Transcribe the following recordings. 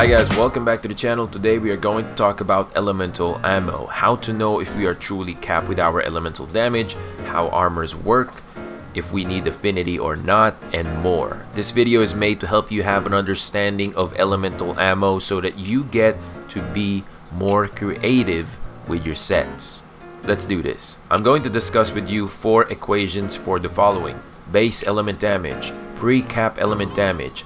Hi guys, welcome back to the channel. Today we are going to talk about elemental ammo, how to know if we are truly capped with our elemental damage, how armors work, if we need affinity or not, and more. This video is made to help you have an understanding of elemental ammo so that you get to be more creative with your sets. Let's do this. I'm going to discuss with you 4 equations for the following: base element damage, pre-cap element damage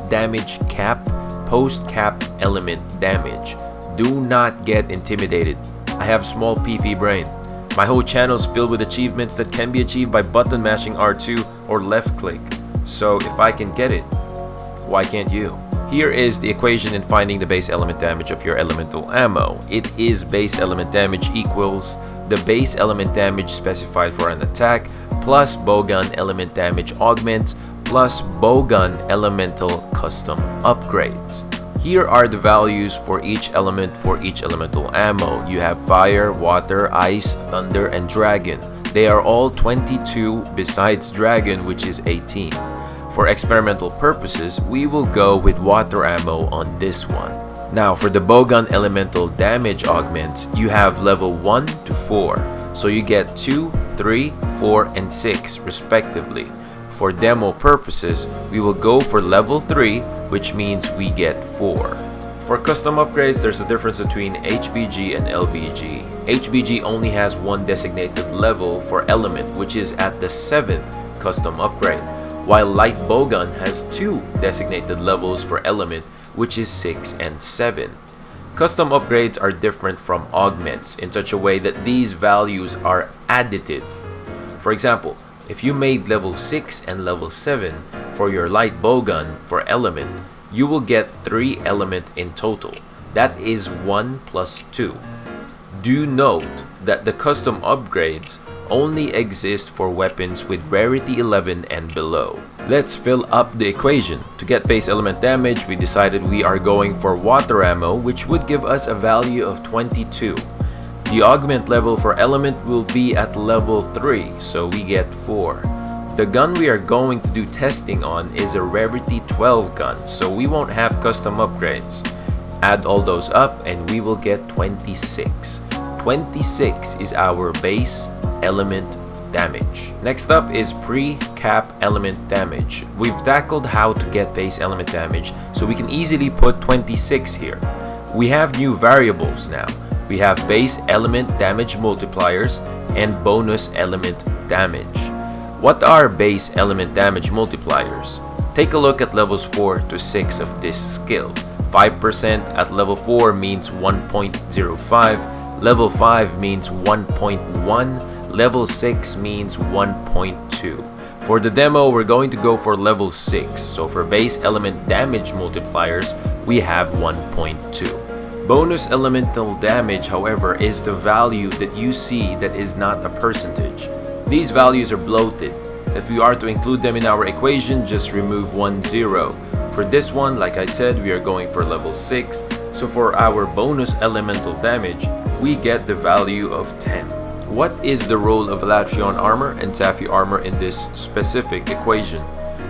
damage cap, post-cap element damage. Do not get intimidated. I have small PP brain. My whole channel is filled with achievements that can be achieved by button mashing R2 or left click. So if I can get it, why can't you? Here is the equation in finding the base element damage of your elemental ammo. It is base element damage equals the base element damage specified for an attack plus bowgun element damage augments plus bowgun elemental custom upgrades. Here are the values for each element for each elemental ammo. You have fire, water, ice, thunder, and dragon. They are all 22 besides dragon, which is 18. For experimental purposes, we will go with water ammo on this one. Now for the bowgun elemental damage augments, you have level 1 to 4. So you get 2, 3, 4, and 6 respectively. For demo purposes, we will go for level 3, which means we get 4. For custom upgrades, there's a difference between HBG and LBG. HBG only has one designated level for element, which is at the 7th custom upgrade, while light bowgun has 2 designated levels for element, which is 6 and 7. Custom upgrades are different from augments in such a way that these values are additive. For example, if you made level 6 and level 7 for your light bowgun for element, you will get 3 element in total. That is 1 plus 2. Do note that the custom upgrades only exist for weapons with rarity 11 and below. Let's fill up the equation. To get base element damage, we decided we are going for water ammo, which would give us a value of 22. The augment level for element will be at level 3, so we get 4. The gun we are going to do testing on is a rarity 12 gun, so we won't have custom upgrades. Add all those up and we will get 26. 26 is our base element damage. Next up is pre-cap element damage. We've tackled how to get base element damage, so we can easily put 26 here. We have new variables now. We have base element damage multipliers and bonus element damage. What are base element damage multipliers? Take a look at levels 4 to 6 of this skill. 5% at level 4 means 1.05, level 5 means 1.1, level 6 means 1.2. For the demo, we're going to go for level 6, so for base element damage multipliers, we have 1.2. Bonus elemental damage, however, is the value that you see that is not a percentage. These values are bloated. If we are to include them in our equation, just remove 1 0. For this one, like I said, we are going for level 6. So for our bonus elemental damage, we get the value of 10. What is the role of Alatreon armor and Safi armor in this specific equation?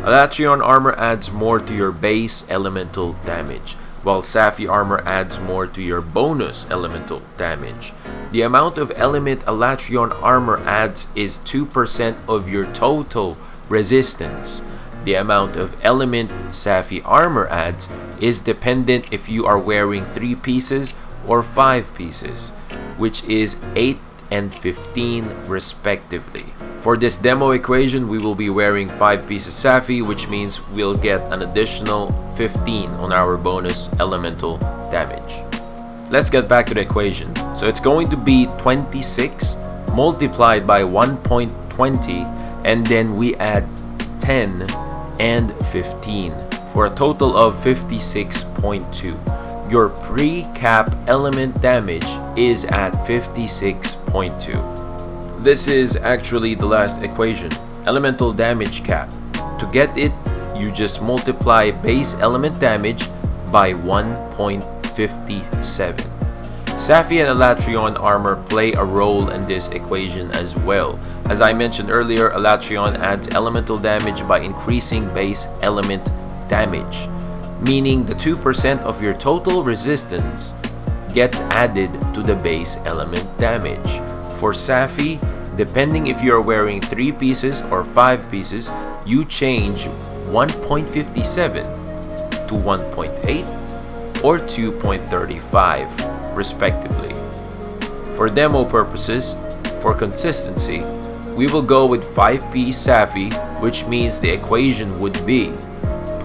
Alatreon armor adds more to your base elemental damage, while Safi armor adds more to your bonus elemental damage. The amount of element Alatreon armor adds is 2% of your total resistance. The amount of element Safi armor adds is dependent if you are wearing 3 pieces or 5 pieces, which is 8 and 15 respectively. For this demo equation, we will be wearing 5 pieces Safi, which means we'll get an additional 15 on our bonus elemental damage. Let's get back to the equation. So it's going to be 26 multiplied by 1.20, and then we add 10 and 15 for a total of 56.2. Your pre-cap element damage is at 56.2. This is actually the last equation, elemental damage cap. To get it, you just multiply base element damage by 1.57. Safi and Alatreon armor play a role in this equation as well. As I mentioned earlier, Alatreon adds elemental damage by increasing base element damage. meaning the 2% of your total resistance gets added to the base element damage. For Safi, depending if you are wearing 3 pieces or 5 pieces, you change 1.57 to 1.8 or 2.35 respectively. For demo purposes, for consistency, we will go with 5-piece Safi, which means the equation would be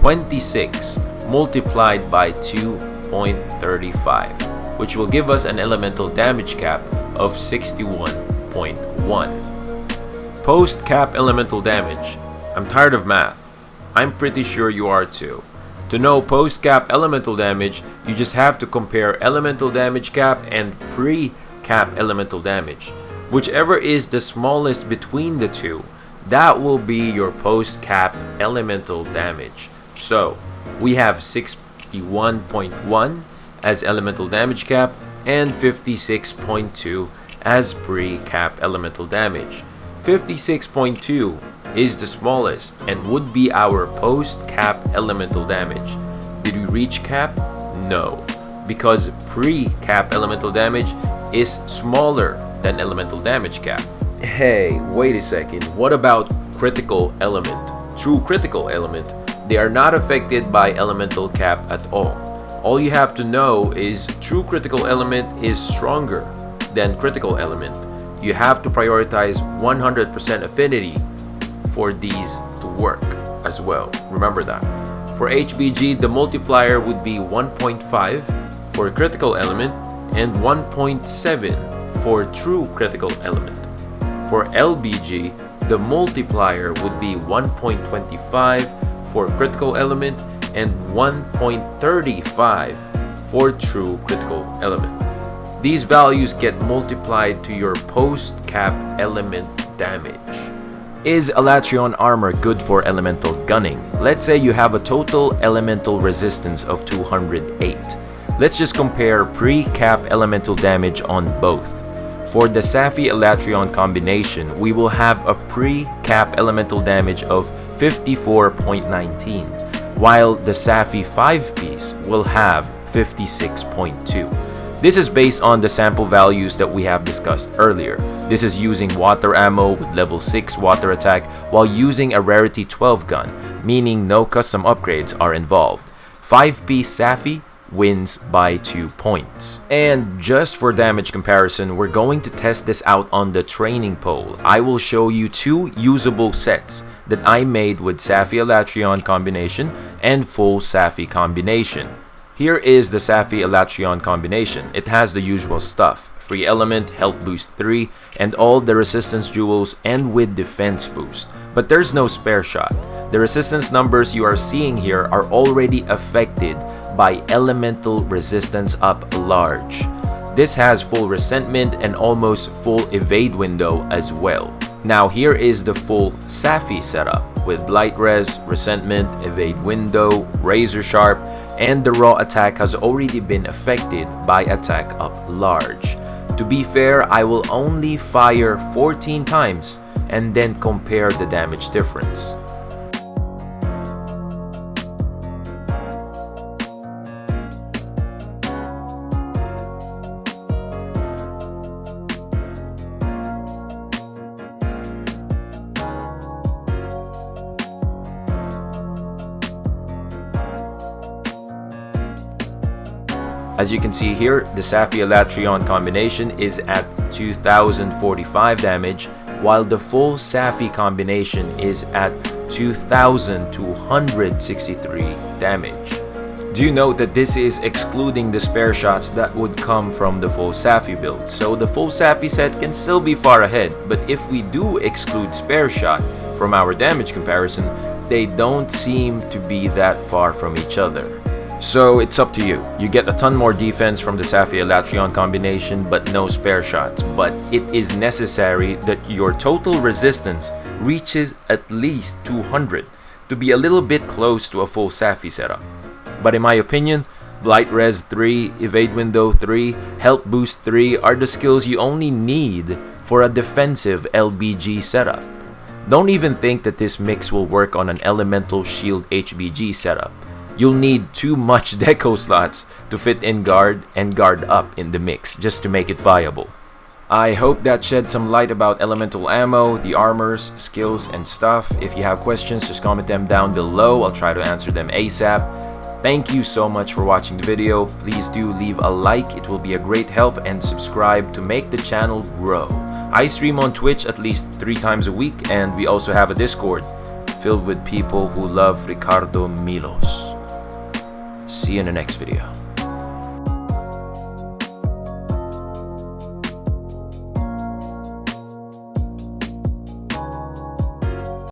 26 multiplied by 2.35, which will give us an elemental damage cap of 61.1. Post cap elemental damage. I'm tired of math. I'm pretty sure you are too. To know post cap elemental damage, you just have to compare elemental damage cap and pre-cap elemental damage. Whichever is the smallest between the two, that will be your post cap elemental damage. So we have 61.1 as elemental damage cap and 56.2 as pre-cap elemental damage. 56.2 is the smallest and would be our post-cap elemental damage. Did we reach cap? No, because pre-cap elemental damage is smaller than elemental damage cap. Hey, wait a second, what about critical element? True critical element, they are not affected by elemental cap at all. All you have to know is true critical element is stronger than critical element. You have to prioritize 100% affinity for these to work as well. Remember that. For HBG, the multiplier would be 1.5 for critical element and 1.7 for true critical element. For LBG, the multiplier would be 1.25 for critical element and 1.35 for true critical element. These values get multiplied to your post-cap element damage. Is Alatreon armor good for elemental gunning? Let's say you have a total elemental resistance of 208. Let's just compare pre-cap elemental damage on both. For the Safi Alatreon combination, we will have a pre-cap elemental damage of 54.19, while the Safi 5-piece will have 56.2. This is based on the sample values that we have discussed earlier. This is using water ammo with level 6 water attack while using a rarity 12 gun, meaning no custom upgrades are involved. 5-piece Safi wins by 2 points. And just for damage comparison, we're going to test this out on the training pole. I will show you 2 usable sets that I made with Safi Alatreon combination and full Safi combination. Here is the Safi Alatreon combination. It has the usual stuff: free element, health boost 3, and all the resistance jewels and with defense boost. But there's no spare shot. The resistance numbers you are seeing here are already affected by elemental resistance up large. This has full resentment and almost full evade window as well. Now here is the full Safi setup with blight res, resentment, evade window, razor sharp, and the raw attack has already been affected by attack up large. To be fair, I will only fire 14 times and then compare the damage difference. As you can see here, the Safi Alatreon combination is at 2045 damage, while the full Safi combination is at 2263 damage. Do note that this is excluding the spare shots that would come from the full Safi build, so the full Safi set can still be far ahead, but if we do exclude spare shot from our damage comparison, they don't seem to be that far from each other. So it's up to you. You get a ton more defense from the Safi Alatreon combination but no spare shots, but it is necessary that your total resistance reaches at least 200 to be a little bit close to a full Safi setup. But in my opinion, Blight Res 3, Evade Window 3, Health Boost 3 are the skills you only need for a defensive LBG setup. Don't even think that this mix will work on an Elemental Shield HBG setup. you'll need too much deco slots to fit in guard and guard up in the mix just to make it viable. I hope that shed some light about elemental ammo, the armors, skills, and stuff. If you have questions, just comment them down below. I'll try to answer them ASAP. Thank you so much for watching the video. Please do leave a like, it will be a great help, and subscribe to make the channel grow. I stream on Twitch at least 3 times a week, and we also have a Discord filled with people who love Ricardo Milos. See you in the next video.